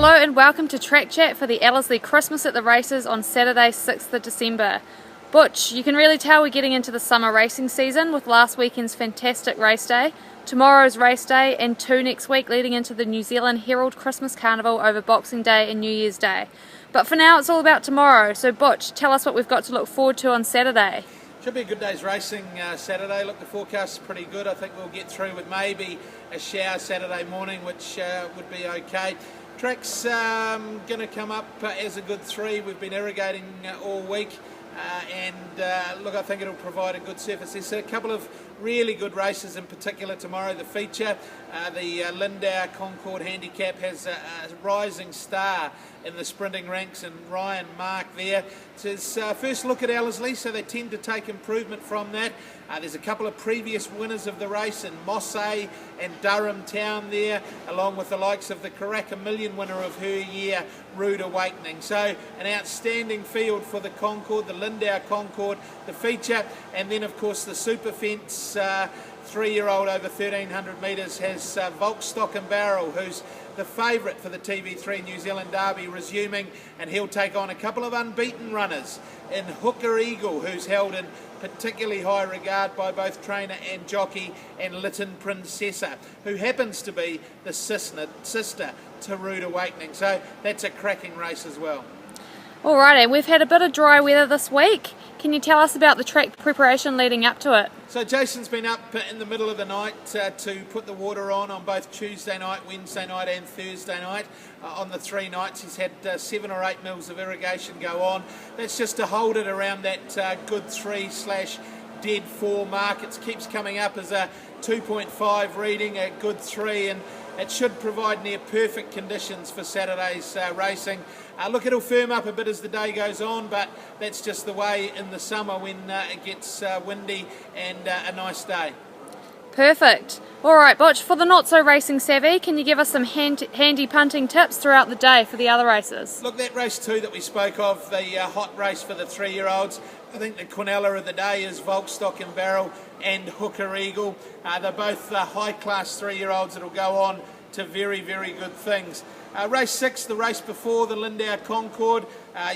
Hello and welcome to Trackchat for the Ellerslie Christmas at the Races on Saturday 6th of December. Butch, you can really tell we're getting into the summer racing season with last weekend's fantastic race day, tomorrow's race day and 2 next week leading into the New Zealand Herald Christmas Carnival over Boxing Day and New Year's Day. But for now it's all about tomorrow, so Butch, tell us what we've got to look forward to on Saturday. Should be a good day's racing Saturday. Look, the forecast is pretty good. I think we'll get through with maybe a shower Saturday morning, which would be okay. Track's going to come up as a good 3. We've been irrigating all week. Look, I think it'll provide a good surface. There's a couple of really good races in particular tomorrow. The feature, the Lindau Concord Handicap has a rising star in the sprinting ranks, and Ryan Mark there. It's his first look at Ellerslie, so they tend to take improvement from that. There's a couple of previous winners of the race in Mossay and Durham Town there, along with the likes of the Karaka Million winner of her year, Rude Awakening. So an outstanding field for the Concord, the Lindau Concord, the feature, and then of course the Super Fence 3-year-old over 1,300 metres has Volkstock and Barrel, who's the favourite for the TV3 New Zealand Derby, resuming, and he'll take on a couple of unbeaten runners in Hooker Eagle, who's held in particularly high regard by both trainer and jockey, and Lytton Princessa, who happens to be the sister to Rude Awakening. So that's a cracking race as well. Alrighty, we've had a bit of dry weather this week. Can you tell us about the track preparation leading up to it? So Jason's been up in the middle of the night to put the water on both Tuesday night, Wednesday night and Thursday night. On the 3 nights he's had 7 or 8 mils of irrigation go on. That's just to hold it around that good 3/dead 4 mark. It keeps coming up as a 2.5 reading, a good 3, and it should provide near perfect conditions for Saturday's racing. Look, it'll firm up a bit as the day goes on, but that's just the way in the summer when it gets windy and a nice day. Perfect. Alright Butch, for the not so racing savvy, can you give us some handy punting tips throughout the day for the other races? Look, that race 2 that we spoke of, the hot race for the 3-year-olds, I think the Quinella of the day is Volkstock and Barrel and Hooker Eagle. They're both high-class 3-year-olds that'll go on to very, very good things. Race 6, the race before, the Lindau Concord,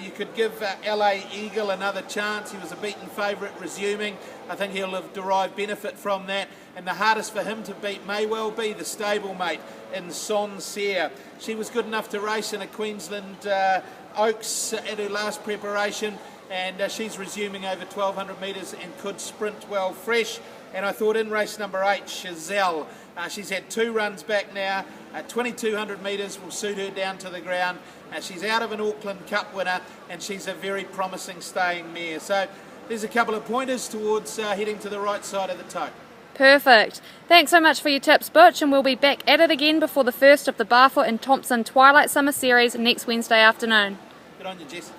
you could give LA Eagle another chance. He was a beaten favourite resuming. I think he'll have derived benefit from that. And the hardest for him to beat may well be the stablemate in Sonseer. She was good enough to race in a Queensland Oaks at her last preparation, and she's resuming over 1,200 metres and could sprint well fresh. And I thought in race number 8, Chazelle, she's had 2 runs back now. 2,200 metres will suit her down to the ground. She's out of an Auckland Cup winner, and she's a very promising staying mare. So there's a couple of pointers towards heading to the right side of the toe. Perfect. Thanks so much for your tips, Butch, and we'll be back at it again before the first of the Barfoot and Thompson Twilight Summer Series next Wednesday afternoon. Good on you, Jess.